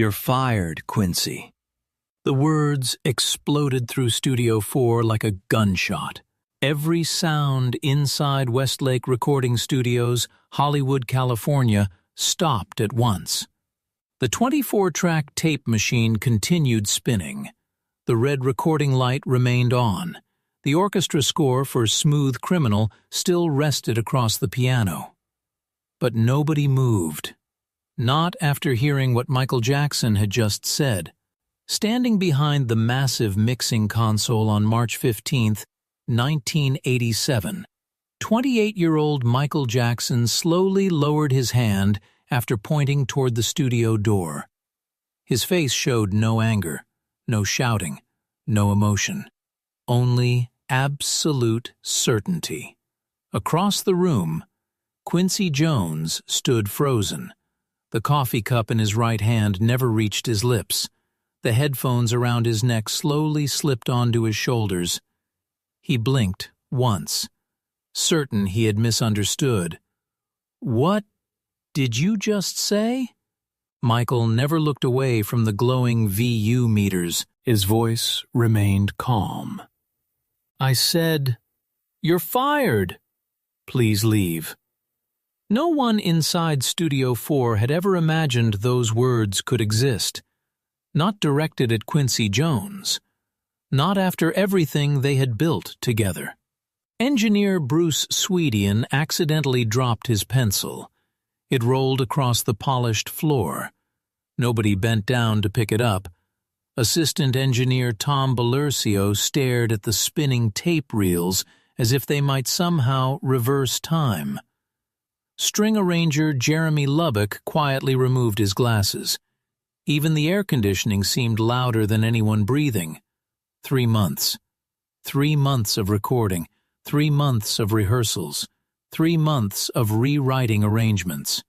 You're fired, Quincy. The words exploded through Studio 4 like a gunshot. Every sound inside Westlake Recording Studios, Hollywood, California, stopped at once. The 24-track tape machine continued spinning. The red recording light remained on. The orchestra score for Smooth Criminal still rested across the piano. But nobody moved. Not after hearing what Michael Jackson had just said. Standing behind the massive mixing console on March 15th, 1987, 28-year-old Michael Jackson slowly lowered his hand after pointing toward the studio door. His face showed no anger, no shouting, no emotion. Only absolute certainty. Across the room, Quincy Jones stood frozen. The coffee cup in his right hand never reached his lips. The headphones around his neck slowly slipped onto his shoulders. He blinked once, certain he had misunderstood. "What did you just say?" Michael never looked away from the glowing VU meters. His voice remained calm. "I said, you're fired. Please leave." No one inside Studio 4 had ever imagined those words could exist. Not directed at Quincy Jones. Not after everything they had built together. Engineer Bruce Swedian accidentally dropped his pencil. It rolled across the polished floor. Nobody bent down to pick it up. Assistant engineer Tom Belurcio stared at the spinning tape reels as if they might somehow reverse time. String arranger Jeremy Lubbock quietly removed his glasses. Even the air conditioning seemed louder than anyone breathing. 3 months. 3 months of recording. 3 months of rehearsals. 3 months of rewriting arrangements.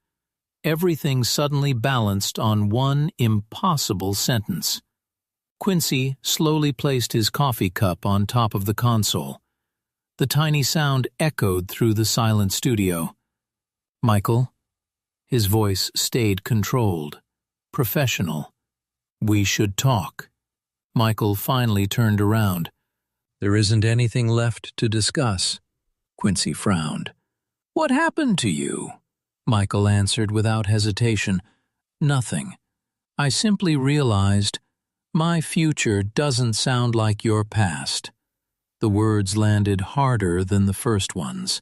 Everything suddenly balanced on one impossible sentence. Quincy slowly placed his coffee cup on top of the console. The tiny sound echoed through the silent studio. "Michael?" His voice stayed controlled, professional. "We should talk." Michael finally turned around. "There isn't anything left to discuss." Quincy frowned. "What happened to you?" Michael answered without hesitation. "Nothing. I simply realized my future doesn't sound like your past." The words landed harder than the first ones.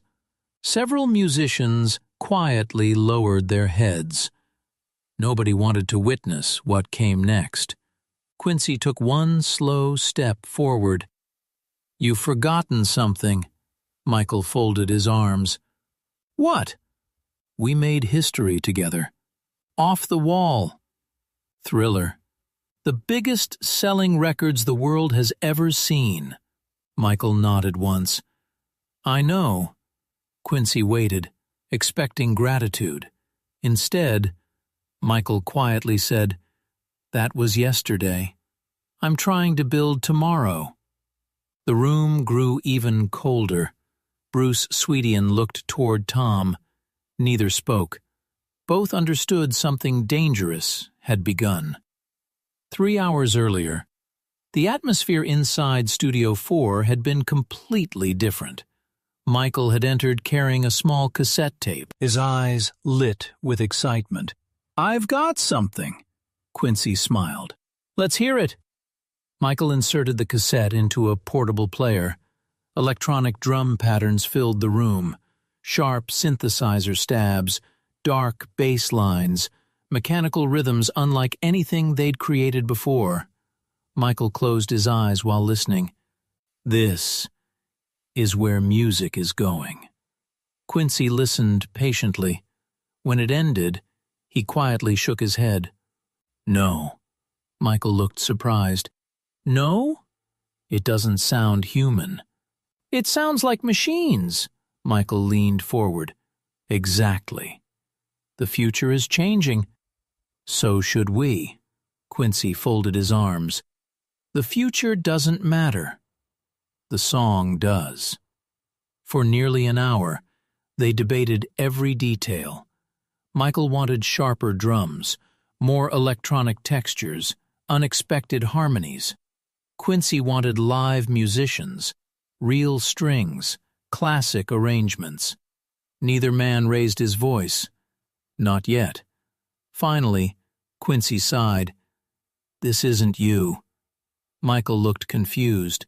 Several musicians quietly lowered their heads. Nobody wanted to witness what came next. Quincy took one slow step forward. "You've forgotten something." Michael folded his arms. "What?" "We made history together. Off the Wall. Thriller. The biggest selling records the world has ever seen." Michael nodded once. "I know." Quincy waited, expecting gratitude. Instead, Michael quietly said, "That was yesterday. I'm trying to build tomorrow." The room grew even colder. Bruce Swedian looked toward Tom. Neither spoke. Both understood something dangerous had begun. 3 hours earlier, the atmosphere inside Studio 4 had been completely different. Michael had entered carrying a small cassette tape, his eyes lit with excitement. "I've got something." Quincy smiled. "Let's hear it." Michael inserted the cassette into a portable player. Electronic drum patterns filled the room. Sharp synthesizer stabs, dark bass lines, mechanical rhythms unlike anything they'd created before. Michael closed his eyes while listening. This is where music is going. Quincy listened patiently. When it ended, he quietly shook his head. "No." Michael looked surprised. "No? It doesn't sound human." "It sounds like machines." Michael leaned forward. "Exactly. The future is changing. So should we." Quincy folded his arms. "The future doesn't matter. The song does." For nearly an hour, they debated every detail. Michael wanted sharper drums, More electronic textures, unexpected harmonies. Quincy wanted live musicians, real strings, classic arrangements. Neither man raised his voice. Not yet. Finally, Quincy sighed. "This isn't you." Michael looked confused.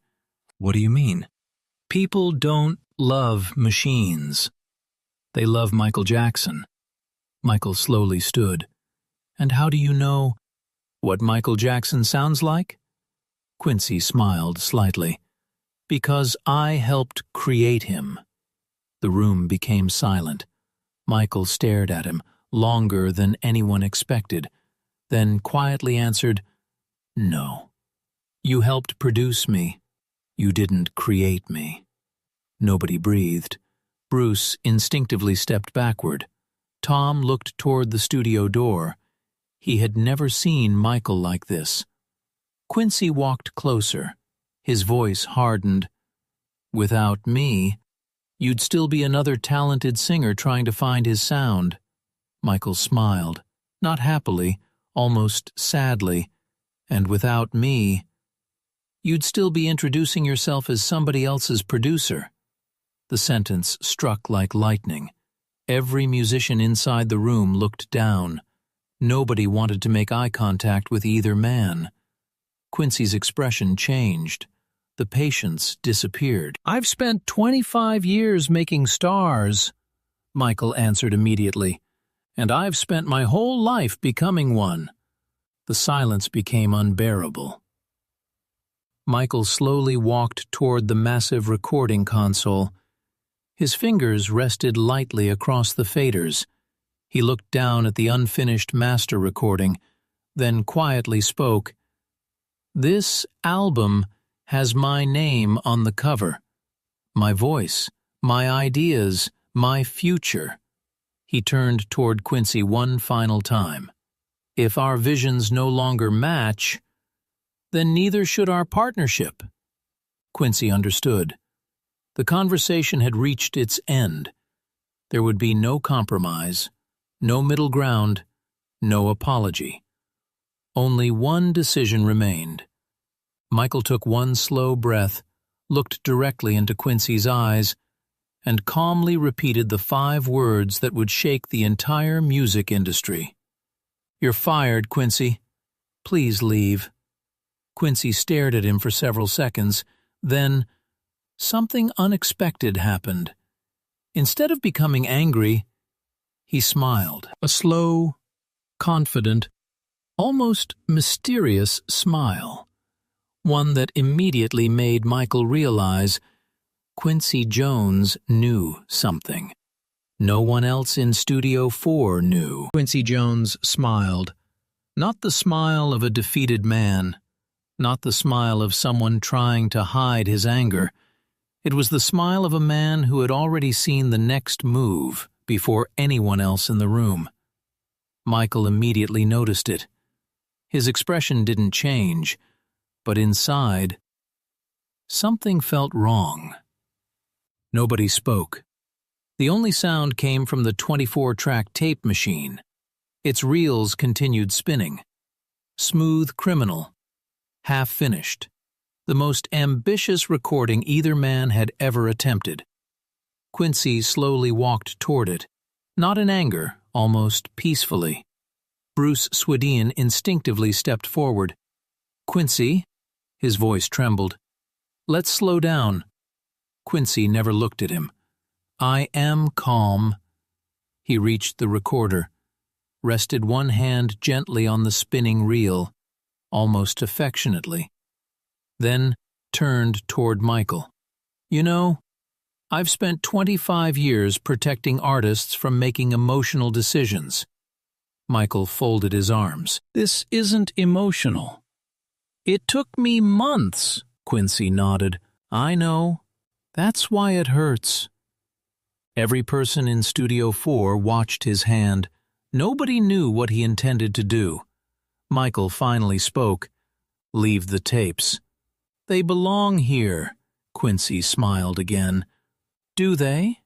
"What do you mean?" "People don't love machines. They love Michael Jackson." Michael slowly stood. "And how do you know what Michael Jackson sounds like?" Quincy smiled slightly. "Because I helped create him." The room became silent. Michael stared at him, longer than anyone expected, then quietly answered, "No. You helped produce me. You didn't create me." Nobody breathed. Bruce instinctively stepped backward. Tom looked toward the studio door. He had never seen Michael like this. Quincy walked closer. His voice hardened. "Without me, you'd still be another talented singer trying to find his sound." Michael smiled, not happily, almost sadly. "And without me, you'd still be introducing yourself as somebody else's producer." The sentence struck like lightning. Every musician inside the room looked down. Nobody wanted to make eye contact with either man. Quincy's expression changed. The patience disappeared. "I've spent 25 years making stars," Michael answered immediately, "and I've spent my whole life becoming one." The silence became unbearable. Michael slowly walked toward the massive recording console. His fingers rested lightly across the faders. He looked down at the unfinished master recording, then quietly spoke, "This album has my name on the cover. My voice, my ideas, my future." He turned toward Quincy one final time. "If our visions no longer match, then neither should our partnership." Quincy understood. The conversation had reached its end. There would be no compromise, no middle ground, no apology. Only one decision remained. Michael took one slow breath, looked directly into Quincy's eyes, and calmly repeated the 5 words that would shake the entire music industry. "You're fired, Quincy. Please leave." Quincy stared at him for several seconds. Then, something unexpected happened. Instead of becoming angry, he smiled. A slow, confident, almost mysterious smile. One that immediately made Michael realize Quincy Jones knew something. No one else in Studio 4 knew. Quincy Jones smiled. Not the smile of a defeated man, not the smile of someone trying to hide his anger. It was the smile of a man who had already seen the next move before anyone else in the room. Michael immediately noticed it. His expression didn't change, but inside, something felt wrong. Nobody spoke. The only sound came from the 24-track tape machine. Its reels continued spinning. Smooth Criminal. Half-finished. The most ambitious recording either man had ever attempted. Quincy slowly walked toward it, not in anger, almost peacefully. Bruce Swedien instinctively stepped forward. "Quincy," his voice trembled, "let's slow down." Quincy never looked at him. "I am calm." He reached the recorder, rested one hand gently on the spinning reel, almost affectionately, then turned toward Michael. "You know, I've spent 25 years protecting artists from making emotional decisions." Michael folded his arms. "This isn't emotional." "It took me months," Quincy nodded. "I know. That's why it hurts." Every person in Studio 4 watched his hand. Nobody knew what he intended to do. Michael finally spoke. "Leave the tapes." "They belong here," Quincy smiled again. "Do they?"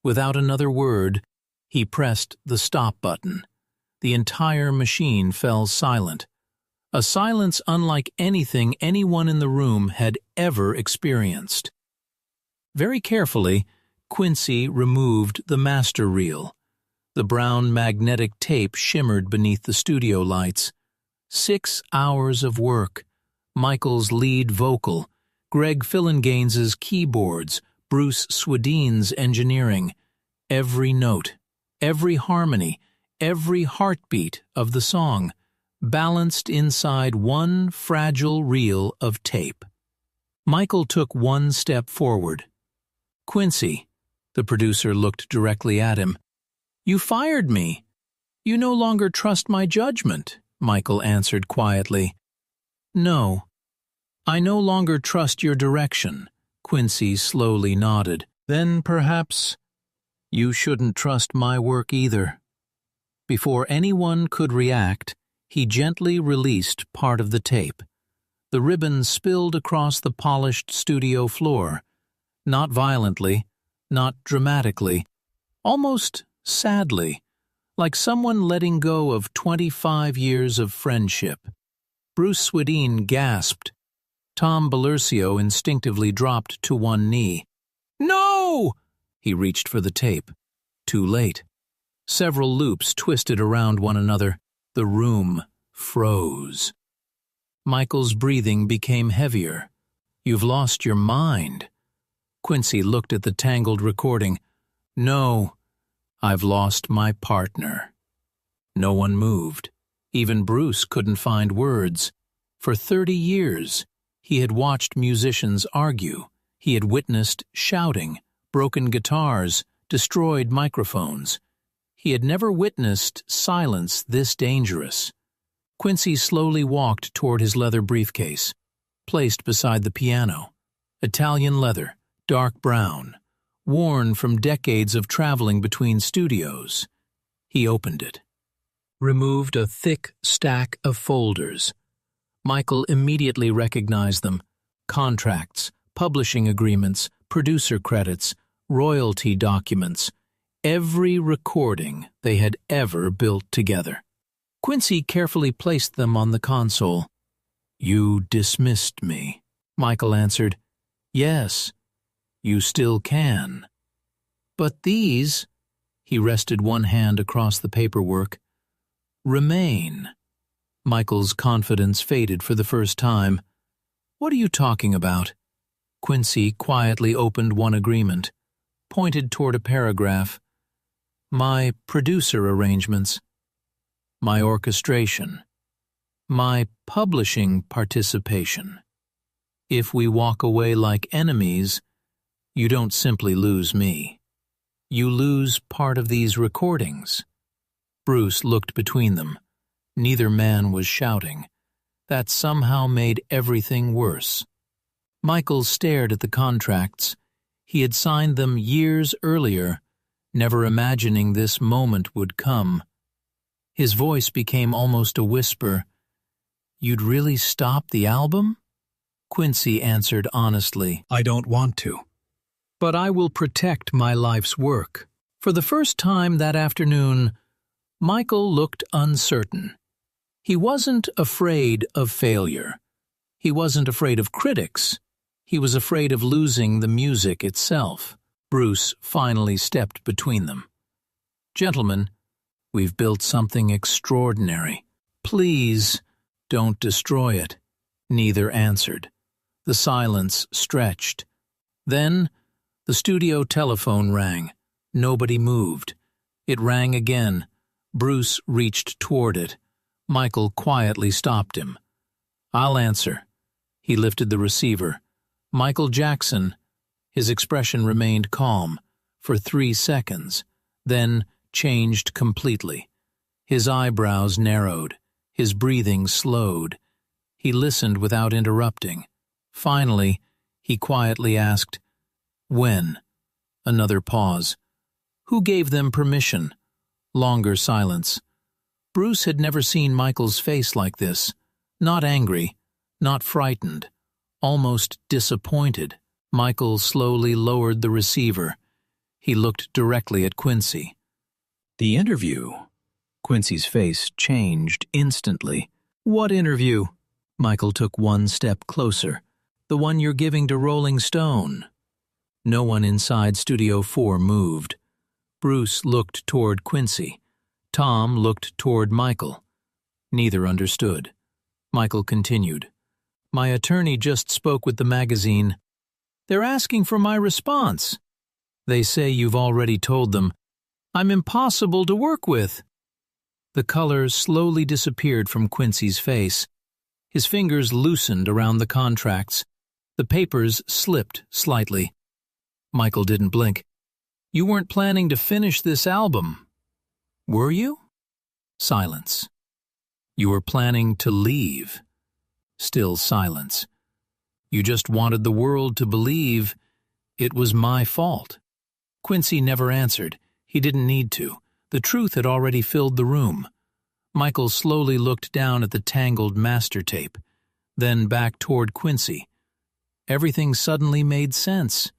Without another word, he pressed the stop button. The entire machine fell silent. A silence unlike anything anyone in the room had ever experienced. Very carefully, Quincy removed the master reel. The brown magnetic tape shimmered beneath the studio lights. 6 hours of work. Michael's lead vocal, Greg Phillingaines' keyboards, Bruce Swedeen's engineering. Every note, every harmony, every heartbeat of the song, balanced inside one fragile reel of tape. Michael took one step forward. "Quincy," the producer looked directly at him. "You fired me. You no longer trust my judgment," Michael answered quietly. "No. I no longer trust your direction," Quincy slowly nodded. "Then perhaps you shouldn't trust my work either." Before anyone could react, he gently released part of the tape. The ribbon spilled across the polished studio floor, not violently, not dramatically, almost sadly, like someone letting go of 25 years of friendship. Bruce Swedeen gasped. Tom Bellursio instinctively dropped to one knee. "No!" He reached for the tape. Too late. Several loops twisted around one another. The room froze. Michael's breathing became heavier. "You've lost your mind." Quincy looked at the tangled recording. "No, I've lost my partner." No one moved. Even Bruce couldn't find words. For 30 years, he had watched musicians argue. He had witnessed shouting, broken guitars, destroyed microphones. He had never witnessed silence this dangerous. Quincy slowly walked toward his leather briefcase, placed beside the piano. Italian leather, dark brown, worn from decades of traveling between studios. He opened it. Removed a thick stack of folders. Michael immediately recognized them. Contracts, publishing agreements, producer credits, royalty documents. Every recording they had ever built together. Quincy carefully placed them on the console. "You dismissed me," Michael answered. "Yes, you still can. But these," he rested one hand across the paperwork, "remain." Michael's confidence faded for the first time. "What are you talking about?" Quincy quietly opened one agreement, pointed toward a paragraph. "My producer arrangements, my orchestration, my publishing participation. If we walk away like enemies, you don't simply lose me. You lose part of these recordings." Bruce looked between them. Neither man was shouting. That somehow made everything worse. Michael stared at the contracts. He had signed them years earlier, never imagining this moment would come. His voice became almost a whisper. "You'd really stop the album?" Quincy answered honestly, "I don't want to. But I will protect my life's work." For the first time that afternoon, Michael looked uncertain. He wasn't afraid of failure. He wasn't afraid of critics. He was afraid of losing the music itself. Bruce finally stepped between them. "Gentlemen, we've built something extraordinary. Please don't destroy it." Neither answered. The silence stretched. Then the studio telephone rang. Nobody moved. It rang again. Bruce reached toward it. Michael quietly stopped him. "I'll answer." He lifted the receiver. "Michael Jackson." His expression remained calm for 3 seconds, then changed completely. His eyebrows narrowed. His breathing slowed. He listened without interrupting. Finally, he quietly asked, "When?" Another pause. "Who gave them permission?" Longer silence. Bruce had never seen Michael's face like this. Not angry, not frightened, almost disappointed. Michael slowly lowered the receiver. He looked directly at Quincy. "The interview," Quincy's face changed instantly. "What interview?" Michael took one step closer. "The one you're giving to Rolling Stone." No one inside Studio 4 moved. Bruce looked toward Quincy. Tom looked toward Michael. Neither understood. Michael continued. "My attorney just spoke with the magazine. They're asking for my response. They say you've already told them I'm impossible to work with." The color slowly disappeared from Quincy's face. His fingers loosened around the contracts. The papers slipped slightly. Michael didn't blink. "You weren't planning to finish this album, were you?" Silence. "You were planning to leave." Still silence. "You just wanted the world to believe it was my fault." Quincy never answered. He didn't need to. The truth had already filled the room. Michael slowly looked down at the tangled master tape, then back toward Quincy. Everything suddenly made sense.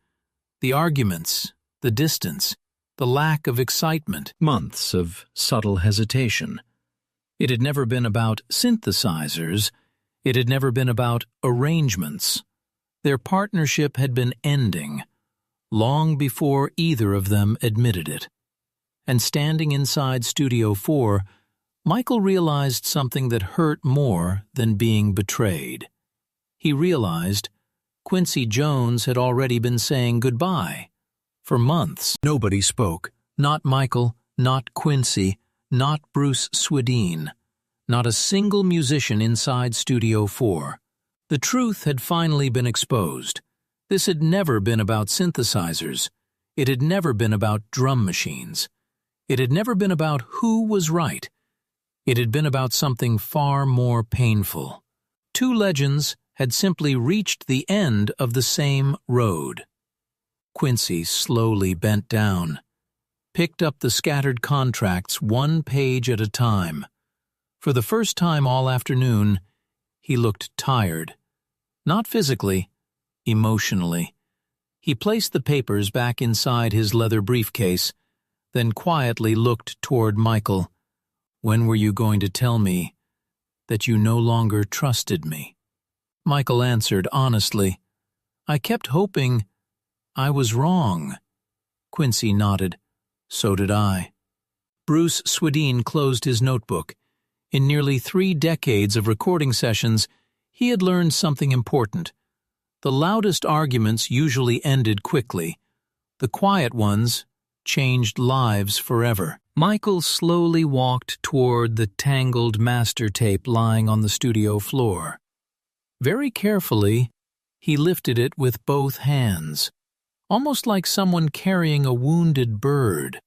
The arguments, the distance, the lack of excitement, months of subtle hesitation. It had never been about synthesizers. It had never been about arrangements. Their partnership had been ending, long before either of them admitted it. And standing inside Studio 4, Michael realized something that hurt more than being betrayed. He realized Quincy Jones had already been saying goodbye. For months, nobody spoke. Not Michael, not Quincy, not Bruce Swedien. Not a single musician inside Studio 4. The truth had finally been exposed. This had never been about synthesizers. It had never been about drum machines. It had never been about who was right. It had been about something far more painful. Two legends had simply reached the end of the same road. Quincy slowly bent down, picked up the scattered contracts one page at a time. For the first time all afternoon, he looked tired. Not physically, emotionally. He placed the papers back inside his leather briefcase, then quietly looked toward Michael. "When were you going to tell me that you no longer trusted me?" Michael answered honestly, "I kept hoping I was wrong." Quincy nodded. "So did I." Bruce Swedien closed his notebook. In nearly 3 decades of recording sessions, he had learned something important. The loudest arguments usually ended quickly. The quiet ones changed lives forever. Michael slowly walked toward the tangled master tape lying on the studio floor. Very carefully, he lifted it with both hands, almost like someone carrying a wounded bird.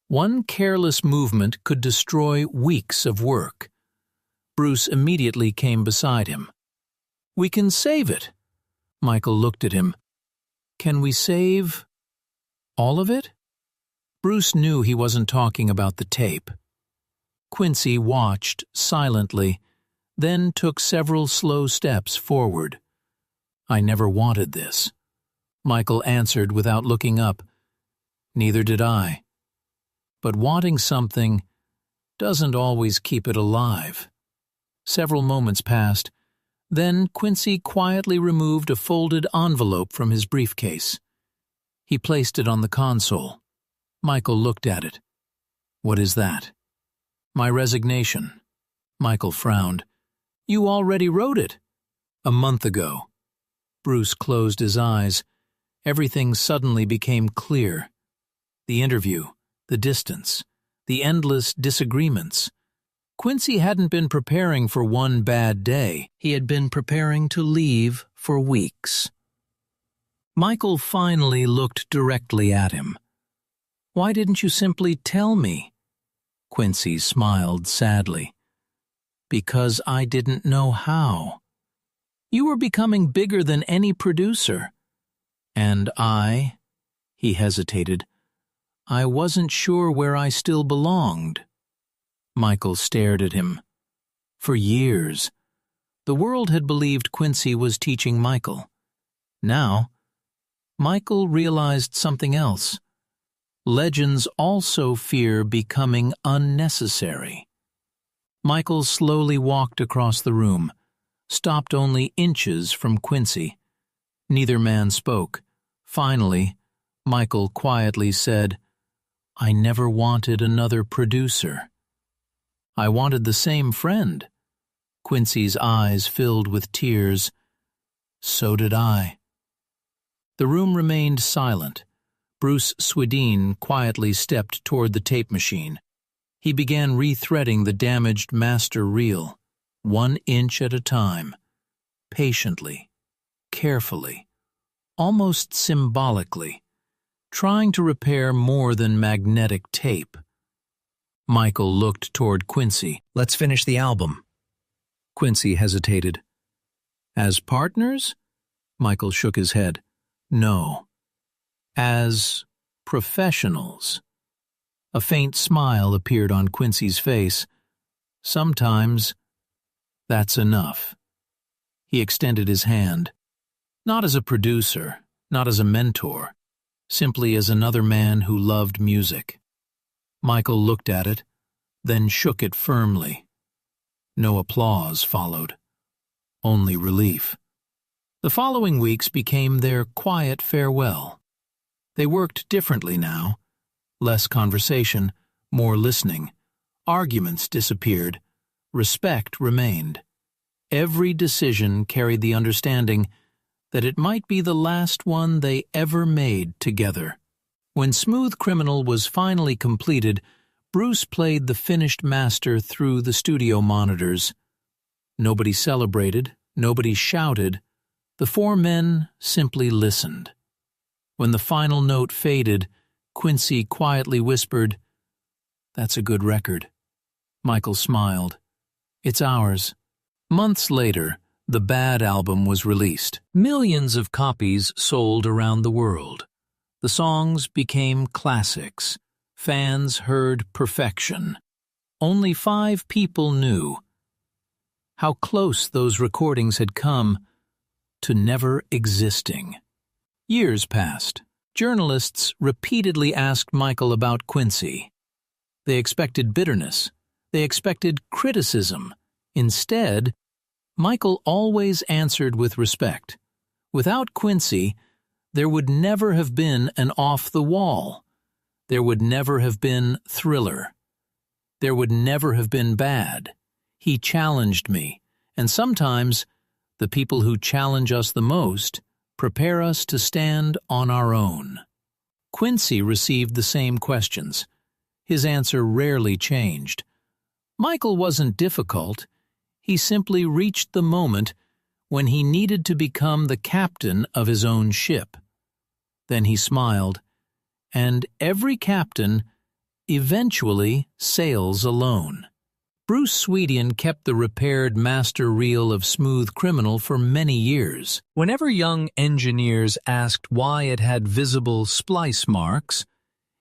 One careless movement could destroy weeks of work. Bruce immediately came beside him. "We can save it." Michael looked at him. "Can we save all of it?" Bruce knew he wasn't talking about the tape. Quincy watched silently, then took several slow steps forward. "I never wanted this," Michael answered without looking up. "Neither did I. But wanting something doesn't always keep it alive." Several moments passed. Then Quincy quietly removed a folded envelope from his briefcase. He placed it on the console. Michael looked at it. "What is that?" "My resignation." Michael frowned. "You already wrote it." "A month ago." Bruce closed his eyes. Everything suddenly became clear. The interview, the distance, the endless disagreements. Quincy hadn't been preparing for one bad day. He had been preparing to leave for weeks. Michael finally looked directly at him. "Why didn't you simply tell me?" Quincy smiled sadly. "Because I didn't know how. You were becoming bigger than any producer. And he hesitated, "I wasn't sure where I still belonged." Michael stared at him. For years, the world had believed Quincy was teaching Michael. Now, Michael realized something else. Legends also fear becoming unnecessary. Michael slowly walked across the room, stopped only inches from Quincy. Neither man spoke. Finally, Michael quietly said, "I never wanted another producer. I wanted the same friend." Quincy's eyes filled with tears. "So did I." The room remained silent. Bruce Swedien quietly stepped toward the tape machine. He began rethreading the damaged master reel, 1 inch at a time, patiently, carefully, almost symbolically, trying to repair more than magnetic tape. Michael looked toward Quincy. "Let's finish the album." Quincy hesitated. "As partners?" Michael shook his head. "No. As professionals." A faint smile appeared on Quincy's face. "Sometimes that's enough." He extended his hand. Not as a producer, not as a mentor, simply as another man who loved music. Michael looked at it, then shook it firmly. No applause followed, only relief. The following weeks became their quiet farewell. They worked differently now. Less conversation, more listening. Arguments disappeared. Respect remained. Every decision carried the understanding that it might be the last one they ever made together. When Smooth Criminal was finally completed, Bruce played the finished master through the studio monitors. Nobody celebrated, nobody shouted. The 4 men simply listened. When the final note faded, Quincy quietly whispered, "That's a good record." Michael smiled. "It's ours." Months later, the Bad album was released. Millions of copies sold around the world. The songs became classics. Fans heard perfection. Only 5 people knew how close those recordings had come to never existing. Years passed. Journalists repeatedly asked Michael about Quincy. They expected bitterness. They expected criticism. Instead, Michael always answered with respect. Without Quincy, there would never have been an Off the Wall. There would never have been Thriller. There would never have been Bad. He challenged me, and sometimes the people who challenge us the most prepare us to stand on our own. Quincy received the same questions. His answer rarely changed. Michael wasn't difficult. He simply reached the moment when he needed to become the captain of his own ship. Then he smiled, and every captain eventually sails alone. Bruce Swedien kept the repaired master reel of Smooth Criminal for many years. Whenever young engineers asked why it had visible splice marks,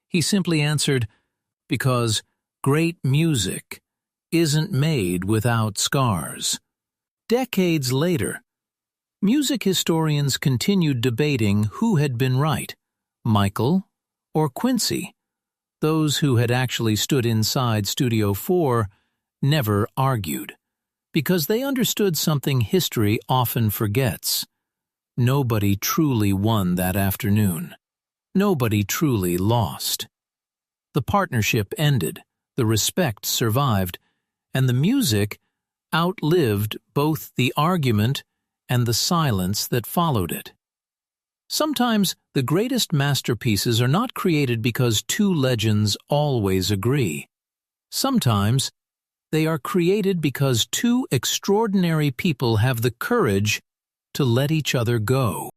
he simply answered, "Because great music isn't made without scars." Decades later, music historians continued debating who had been right, Michael or Quincy. Those who had actually stood inside Studio 4 never argued, because they understood something history often forgets. Nobody truly won that afternoon. Nobody truly lost. The partnership ended, the respect survived, and the music outlived both the argument and the silence that followed it. Sometimes the greatest masterpieces are not created because 2 legends always agree. Sometimes they are created because 2 extraordinary people have the courage to let each other go.